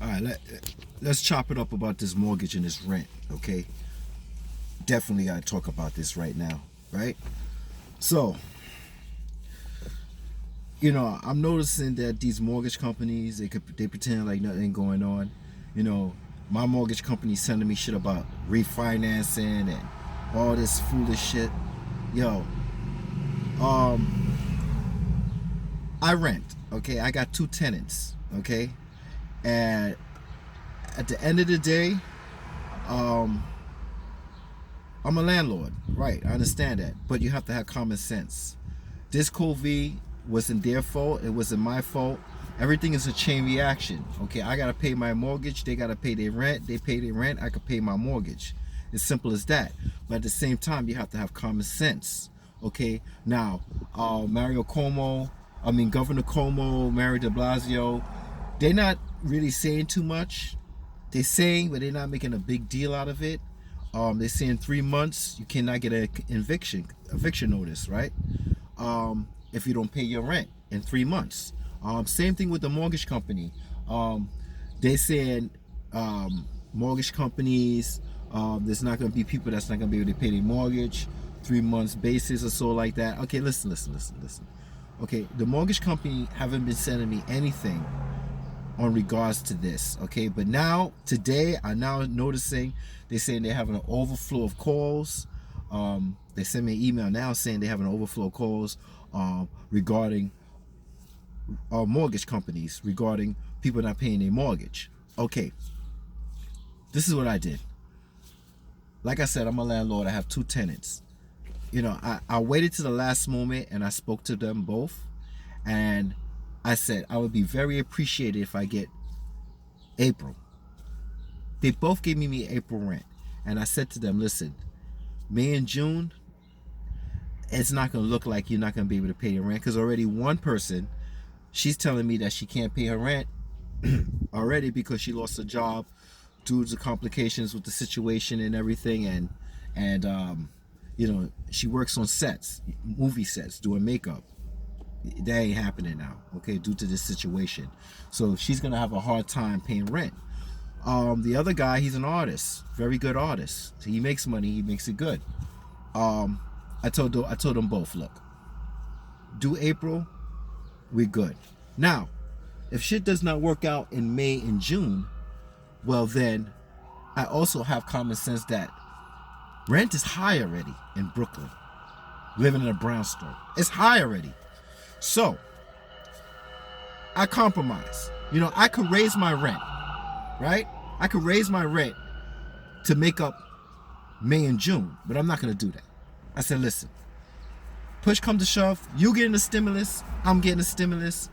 All right, let's chop it up about this mortgage and this rent, okay? Definitely got to talk about this right now, right? So, I'm noticing that these mortgage companies, they pretend like nothing going on. You know, my mortgage company sending me shit about refinancing and all this foolish shit. Yo, um, I rent, okay? I got two tenants, okay? And at the end of the day, um, I'm a landlord, right? I understand that, but you have to have common sense. This COVID wasn't their fault. It wasn't my fault. Everything is a chain reaction. Okay, I gotta pay my mortgage. They gotta pay their rent. They pay their rent. I could pay my mortgage. It's simple as that. But at the same time, you have to have common sense. Okay. Now, Governor Cuomo, Mario De Blasio, they're not really saying too much. They're saying, but they're not making a big deal out of it. They're saying 3 months you cannot get an eviction notice, right? If you don't pay your rent in 3 months. Same thing with the mortgage company. They're saying mortgage companies, there's not going to be people that's not going to be able to pay their mortgage 3 months basis or so like that. Okay, listen. Okay, the mortgage company haven't been sending me anything on regards to this, okay? But now, today, I'm now noticing they're saying they're having an overflow of calls. They sent me an email now saying they have an overflow of calls regarding mortgage companies, regarding people not paying their mortgage. Okay, this is what I did. Like I said, I'm a landlord. I have two tenants. I waited to the last moment and I spoke to them both. And I said, I would be very appreciated if I get April. They both gave me April rent. And I said to them, listen, May and June, it's not going to look like you're not going to be able to pay your rent. Because already one person, she's telling me that she can't pay her rent already because she lost her job due to complications with the situation and everything. And she works on sets, movie sets, doing makeup. That ain't happening now, okay, due to this situation. So she's gonna have a hard time paying rent. The other guy, he's an artist, very good artist. So he makes money, he makes it good. I told them both, look, do April, we're good. Now, if shit does not work out in May and June, well then, I also have common sense that rent is high already in Brooklyn. Living in a brownstone, it's high already. So, I compromise. I could raise my rent, right? I could raise my rent to make up May and June, but I'm not going to do that. I said, listen, push come to shove, you getting the stimulus, I'm getting the stimulus.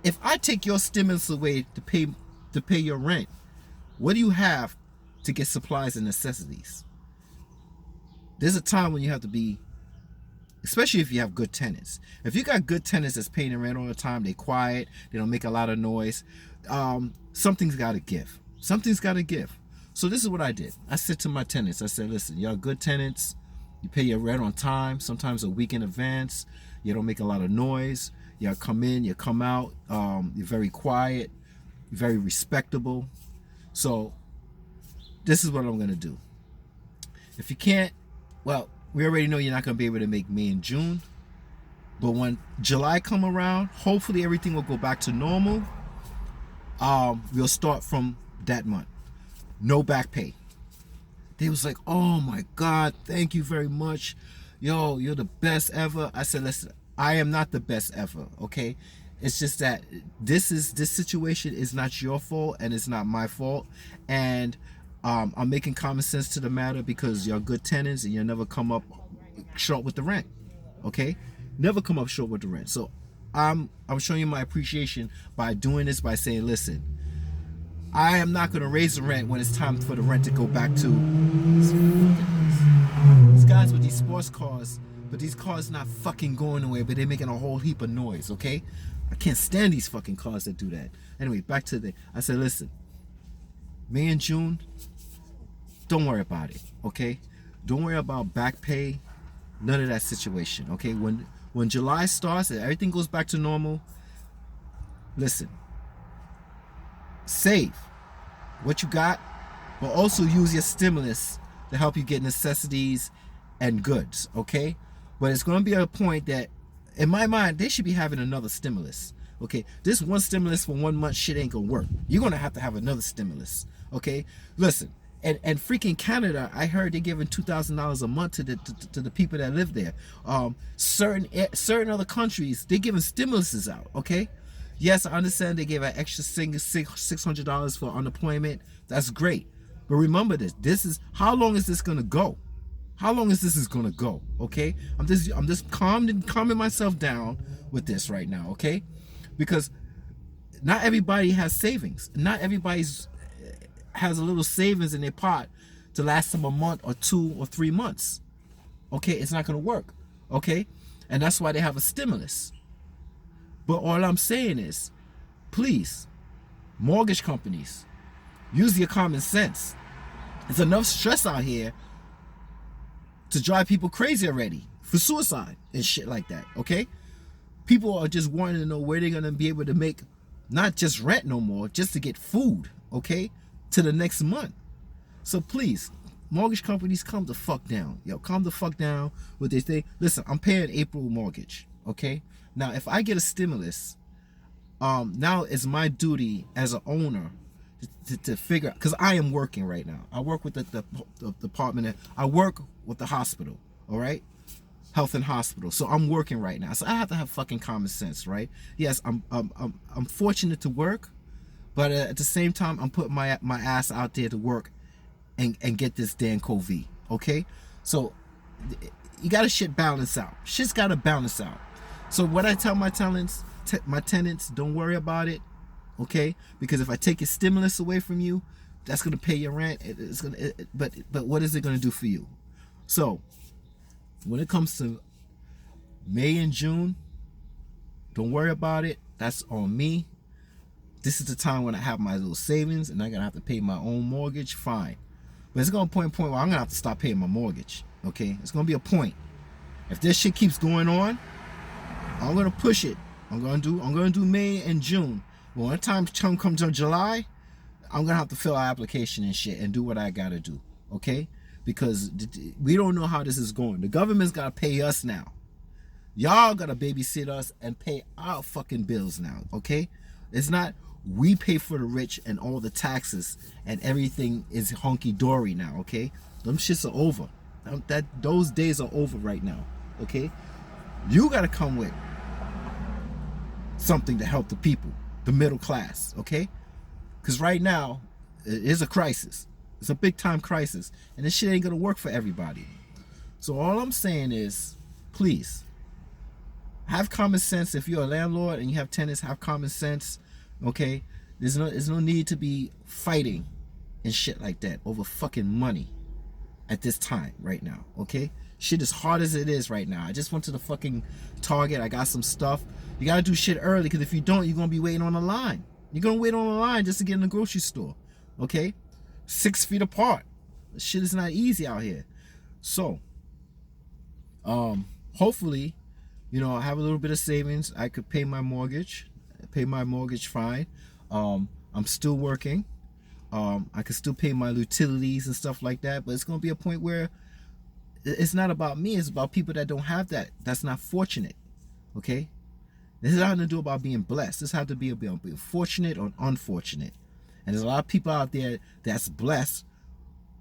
If I take your stimulus away to pay your rent, what do you have to get supplies and necessities? There's a time when you have to be, especially if you have good tenants. If you got good tenants that's paying the rent all the time, they quiet, they don't make a lot of noise, something's got to give. Something's got to give. So this is what I did. I said to my tenants, I said, listen, y'all good tenants, you pay your rent on time, sometimes a week in advance, you don't make a lot of noise, y'all come in, you come out, you're very quiet, you're very respectable. So this is what I'm going to do. If you can't, well, we already know you're not going to be able to make May and June. But when July come around, hopefully everything will go back to normal. We'll start from that month. No back pay. They was like, oh my God, thank you very much. Yo, you're the best ever. I said, listen, I am not the best ever, okay? It's just that this situation is not your fault and it's not my fault. And I'm making common sense to the matter because you're good tenants and you'll never come up short with the rent, okay? Never come up short with the rent. So I'm showing you my appreciation by doing this, by saying, listen, I am not going to raise the rent when it's time for the rent to go back to these guys with these sports cars, but these cars not fucking going away, but they're making a whole heap of noise, okay? I can't stand these fucking cars that do that. Anyway, back to I said, listen, May and June, don't worry about it, okay? Don't worry about back pay, none of that situation, okay? When July starts and everything goes back to normal, listen, save. what you got, but also use your stimulus to help you get necessities and goods, okay? But it's going to be a point that, in my mind, they should be having another stimulus, okay? This one stimulus for 1 month shit ain't going to work. You're going to have another stimulus, okay? Listen, and freaking Canada, I heard they're giving $2,000 a month to the people that live there. Certain other countries, they're giving stimuluses out, okay? Yes, I understand they gave an extra $600 for unemployment. That's great. But remember this. This is, how long is this gonna go? How long is this gonna go? Okay? I'm just calming myself down with this right now, okay? Because not everybody has savings. Not everybody's has a little savings in their pot to last them a month or 2 or 3 months. Okay, it's not gonna work. Okay? And that's why they have a stimulus. But all I'm saying is, please, mortgage companies, use your common sense. There's enough stress out here to drive people crazy already for suicide and shit like that, okay? People are just wanting to know where they're going to be able to make not just rent no more, just to get food, okay, to the next month. So please, mortgage companies, calm the fuck down. Yo, calm the fuck down with this thing. Listen, I'm paying April mortgage, okay? Now, if I get a stimulus, now it's my duty as an owner to figure out, because I am working right now. I work with the department. I work with the hospital, all right? Health and hospital. So I'm working right now. So I have to have fucking common sense, right? Yes, I'm fortunate to work, but at the same time, I'm putting my ass out there to work and get this damn COVID, okay? So you gotta shit balance out. Shit's gotta balance out. So what I tell my tenants, don't worry about it, okay? Because if I take your stimulus away from you, that's gonna pay your rent. But what is it gonna do for you? So when it comes to May and June, don't worry about it. That's on me. This is the time when I have my little savings and I'm gonna have to pay my own mortgage. Fine, but it's gonna point where I'm gonna have to stop paying my mortgage. Okay, it's gonna be a point. If this shit keeps going on, I'm gonna push it. I'm gonna do May and June. But when the time comes on July, I'm gonna have to fill out application and shit and do what I gotta do. Okay? Because we don't know how this is going. The government's gotta pay us now. Y'all gotta babysit us and pay our fucking bills now. Okay? It's not we pay for the rich and all the taxes and everything is hunky dory now. Okay? Them shits are over. Those days are over right now. Okay? You gotta come with something to help the people, the middle class, okay? Because right now, it is a crisis. It's a big time crisis. And this shit ain't gonna work for everybody. So all I'm saying is, please, have common sense. If you're a landlord and you have tenants, have common sense, okay? There's no need to be fighting and shit like that over fucking money at this time right now, okay? Shit is hard as it is right now. I just went to the fucking Target. I got some stuff. You gotta do shit early, because if you don't, you're gonna be waiting on the line. You're gonna wait on the line just to get in the grocery store. Okay? 6 feet apart. This shit is not easy out here. So, hopefully, I have a little bit of savings. I could pay my mortgage. Fine. I'm still working. I could still pay my utilities and stuff like that. But it's gonna be a point where it's not about me. It's about people that don't have that. That's not fortunate. Okay? This is nothing to do about being blessed. This has to be about being fortunate or unfortunate. And there's a lot of people out there that's blessed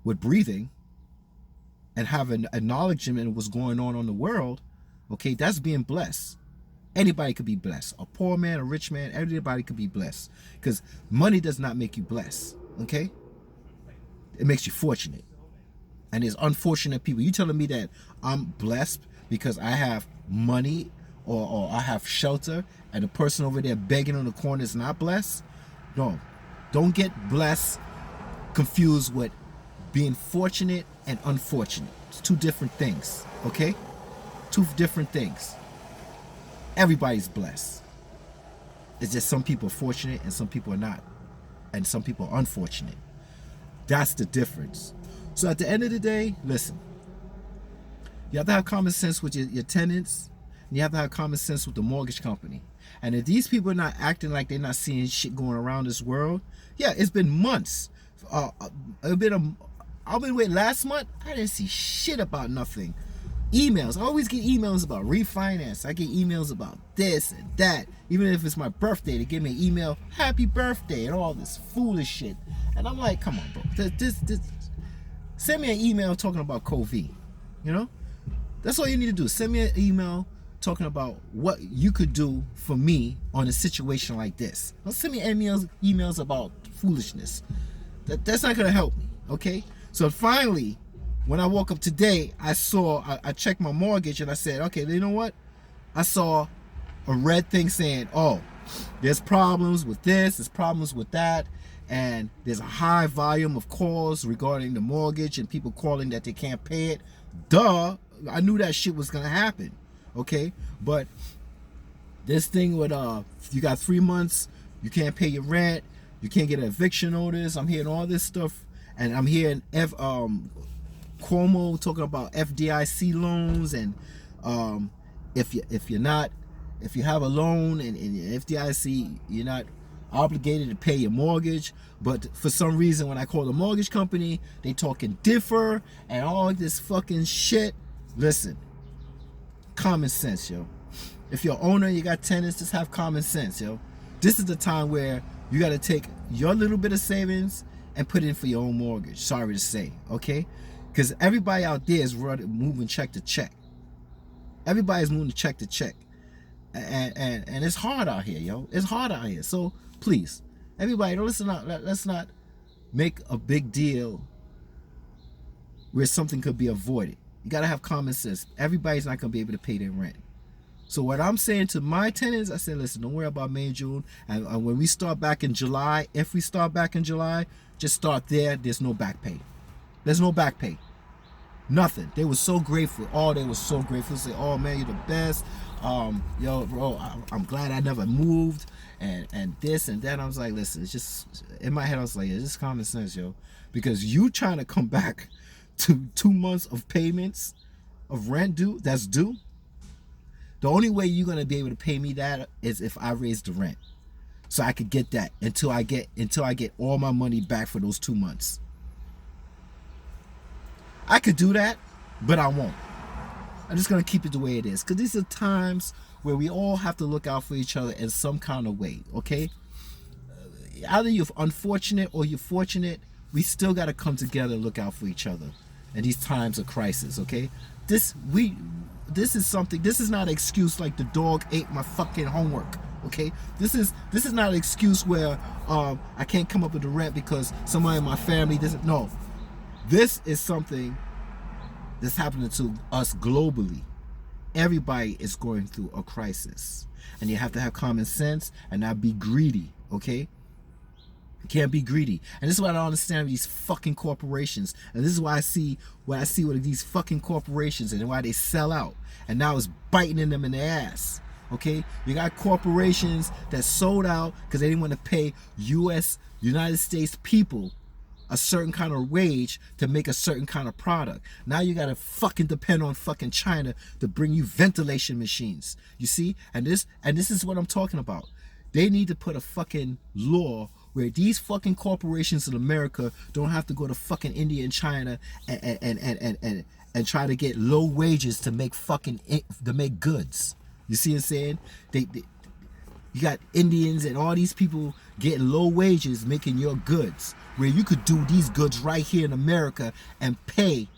with breathing and having acknowledgement of what's going on in the world. Okay, that's being blessed. Anybody could be blessed. A poor man, a rich man, everybody could be blessed. Because money does not make you blessed. Okay? It makes you fortunate. And there's unfortunate people. You telling me that I'm blessed because I have money or I have shelter, and the person over there begging on the corner is not blessed? No. Don't get blessed confused with being fortunate and unfortunate. It's two different things, okay? Two different things. Everybody's blessed. It's just some people are fortunate and some people are not. And some people are unfortunate. That's the difference. So at the end of the day, listen. You have to have common sense with your tenants. And you have to have common sense with the mortgage company. And if these people are not acting like they're not seeing shit going around this world, yeah, it's been months. a bit of, I've been waiting last month. I didn't see shit about nothing. Emails. I always get emails about refinance. I get emails about this and that. Even if it's my birthday, they give me an email, happy birthday, and all this foolish shit. And I'm like, come on, bro. This send me an email talking about COVID. You know? That's all you need to do. Send me an email talking about what you could do for me on a situation like this. Don't send me emails about foolishness. That's not gonna help me. Okay? So finally, when I woke up today, I checked my mortgage and I said, okay, you know what? I saw a red thing saying, oh, there's problems with this, there's problems with that, and there's a high volume of calls regarding the mortgage and people calling that they can't pay it. Duh, I knew that shit was gonna happen, okay? But this thing with you got 3 months, you can't pay your rent, you can't get an eviction notice. I'm hearing all this stuff, and I'm hearing Cuomo talking about FDIC loans, and if you have a loan and FDIC, you're not obligated to pay your mortgage. But for some reason, when I call the mortgage company, they talking differ and all this fucking shit. Listen, common sense, yo. If you're an owner and you got tenants, just have common sense, yo. This is the time where you got to take your little bit of savings and put in for your own mortgage. Sorry to say, okay? Because everybody out there is moving check to check. Everybody's moving check to check. And it's hard out here, yo. It's hard out here. So please, everybody, let's not make a big deal where something could be avoided. You got to have common sense. Everybody's not going to be able to pay their rent. So what I'm saying to my tenants, I said, listen, don't worry about May, June. And when we start back in July, if we start back in July, just start there. There's no back pay. There's no back pay. Nothing. They were so grateful. Oh, they were so grateful. Say, oh man, you're the best. Yo, bro, I'm glad I never moved. And this and that. I was like, listen, it's just, in my head, I was like, it's just common sense, yo. Because you trying to come back to 2 months of payments of rent that's due. The only way you're gonna be able to pay me that is if I raise the rent, so I could get that until I get all my money back for those 2 months. I could do that, but I won't. I'm just gonna keep it the way it is, because these are times where we all have to look out for each other in some kind of way. Okay, either you're unfortunate or you're fortunate, we still gotta come together and look out for each other in these times of crisis. Okay, this is something. This is not an excuse like the dog ate my fucking homework. Okay, this is not an excuse where I can't come up with the rent because somebody in my family doesn't. No, this is something that's happening to us globally. Everybody is going through a crisis, and you have to have common sense and not be greedy. Okay. You can't be greedy. And this is what I don't understand with these fucking corporations. And this is why I see with these fucking corporations and why they sell out. And now it's biting them in the ass. Okay? You got corporations that sold out because they didn't want to pay United States people a certain kind of wage to make a certain kind of product. Now you gotta fucking depend on fucking China to bring you ventilation machines. You see? And this is what I'm talking about. They need to put a fucking law where these fucking corporations in America don't have to go to fucking India and China and try to get low wages to make goods. You see what I'm saying? You got Indians and all these people getting low wages making your goods, where you could do these goods right here in America and pay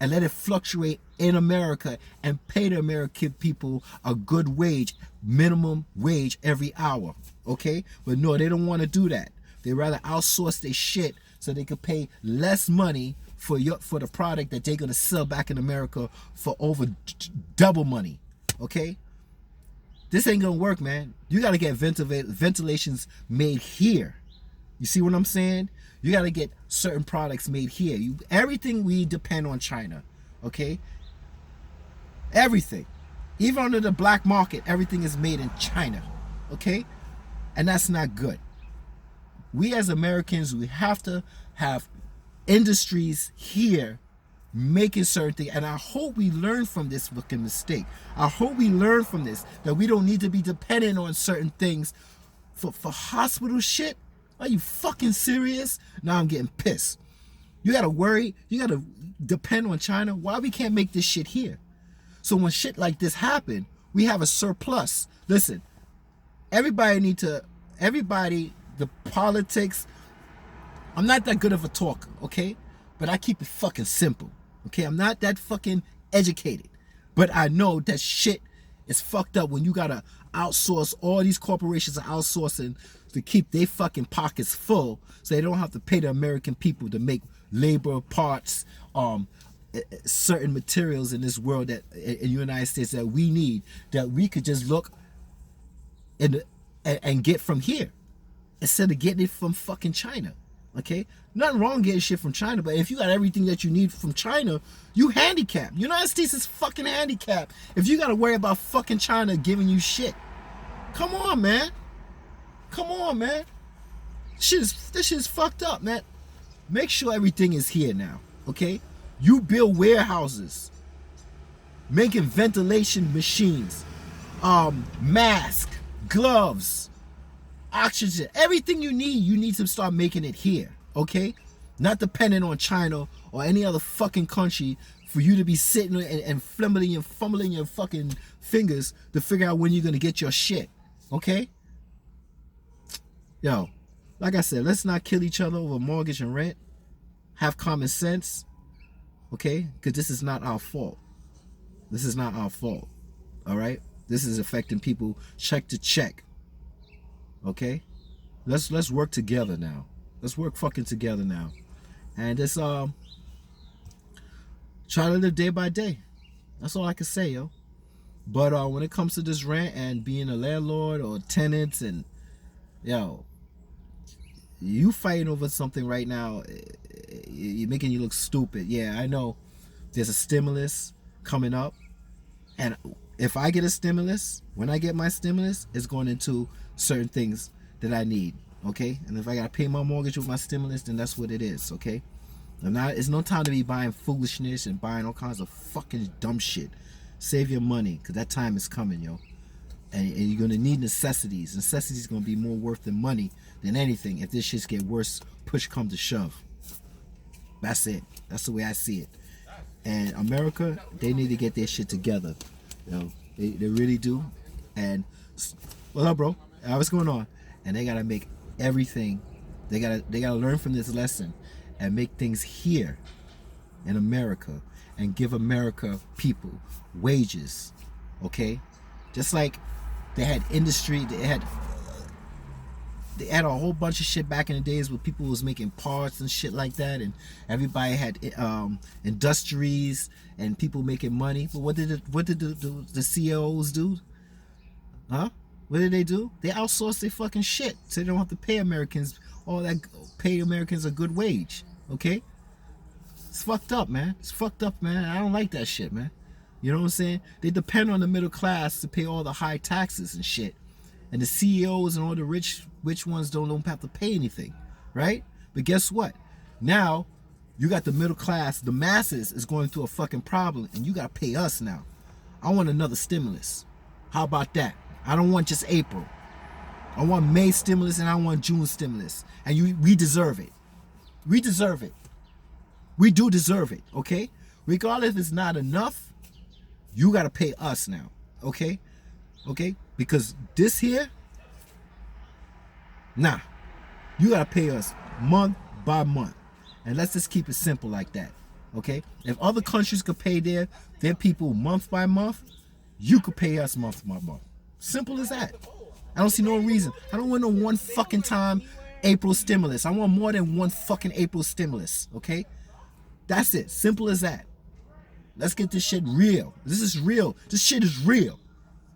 and let it fluctuate in America and pay the American people a good wage, minimum wage every hour. Okay? But no, they don't want to do that. They rather outsource their shit so they could pay less money for the product that they're gonna sell back in America for over double money. Okay? This ain't gonna work, man. You gotta get ventilations made here. You see what I'm saying? You gotta get certain products made here. Everything we depend on China. Okay? Everything. Even under the black market, everything is made in China. Okay? And that's not good. We as Americans, we have to have industries here making certain things. And I hope we learn from this fucking mistake. I hope we learn from this, that we don't need to be dependent on certain things for hospital shit. Are you fucking serious? Now I'm getting pissed. You gotta worry. You gotta depend on China. Why we can't make this shit here? So when shit like this happen, we have a surplus. Listen, everybody, the politics, I'm not that good of a talker, okay? But I keep it fucking simple, okay? I'm not that fucking educated. But I know that shit is fucked up when you gotta outsource. All these corporations are outsourcing to keep their fucking pockets full so they don't have to pay the American people to make labor parts, certain materials in this world that in the United States that we need, that we could just look and get from here instead of getting it from fucking China. Okay, nothing wrong getting shit from China, but if you got everything that you need from China, you handicapped. United States is fucking handicapped if you gotta worry about fucking China giving you shit. Come on, man. Come on, man. This shit is fucked up, man. Make sure everything is here now, okay? You build warehouses, making ventilation machines, masks, gloves, oxygen, everything you need to start making it here, okay? Not dependent on China or any other fucking country for you to be sitting and fumbling your fucking fingers to figure out when you're gonna get your shit, okay? Yo, like I said, let's not kill each other over mortgage and rent. Have common sense, okay? Because this is not our fault. This is not our fault, all right? This is affecting people check to check, okay? Let's work together now. Let's work fucking together now, and just try to live day by day. That's all I can say, yo. But when it comes to this rent and being a landlord or tenants, and yo, you fighting over something right now, you're making you look stupid. Yeah, I know there's a stimulus coming up, and if I get a stimulus, when I get my stimulus, it's going into certain things that I need, okay? And if I gotta pay my mortgage with my stimulus, then that's what it is, okay? And now it's no time to be buying foolishness and buying all kinds of fucking dumb shit. Save your money, because that time is coming, yo. And you're gonna need necessities. Necessities gonna be more worth than money than anything if this shit get worse, push come to shove. That's it. That's the way I see it. And America, they need to get their shit together. You know, they really do. And what's up, bro? What's going on? And they gotta make everything. They gotta learn from this lesson and make things here in America and give America people wages. Okay, just like they had industry, they had a whole bunch of shit back in the days where people was making parts and shit like that, and everybody had industries and people making money. But what did the CEOs do? Huh? What did they do? They outsourced their fucking shit so they don't have to pay Americans all that. Pay Americans a good wage. Okay? It's fucked up, man. It's fucked up, man. I don't like that shit, man. You know what I'm saying? They depend on the middle class to pay all the high taxes and shit. And the CEOs and all the rich ones don't have to pay anything, right? But guess what? Now, you got the middle class, the masses is going through a fucking problem, and you got to pay us now. I want another stimulus. How about that? I don't want just April. I want May stimulus and I want June stimulus. And we deserve it. We deserve it. We do deserve it, okay? Regardless if it's not enough, you got to pay us now, okay? Okay? Because this here, nah. You got to pay us month by month. And let's just keep it simple like that, okay? If other countries could pay their people month by month, you could pay us month by month. Simple as that. I don't see no reason. I don't want no one fucking time April stimulus. I want more than one fucking April stimulus, okay? That's it. Simple as that. Let's get this shit real. This is real. This shit is real.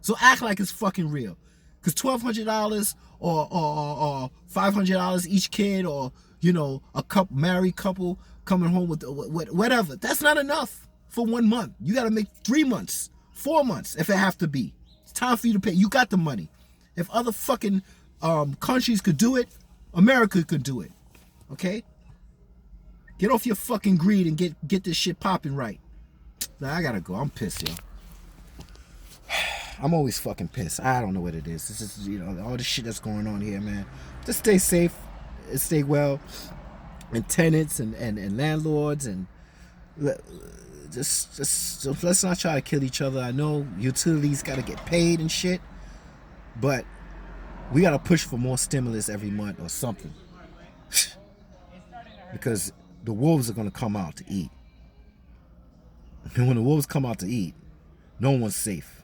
So act like it's fucking real. Because $1,200 or $500 each kid, or, you know, a married couple coming home with whatever, that's not enough for 1 month. You got to make 3 months, 4 months if it have to be. It's time for you to pay. You got the money. If other fucking countries could do it, America could do it. Okay? Get off your fucking greed and get this shit popping right. Nah, I gotta go. I'm pissed, yo. I'm always fucking pissed. I don't know what it is. This is, you know, all the shit that's going on here, man. Just stay safe. stay well, and tenants and landlords, and just let's not try to kill each other. I know utilities got to get paid and shit, but we got to push for more stimulus every month or something, because the wolves are going to come out to eat. And when the wolves come out to eat, no one's safe.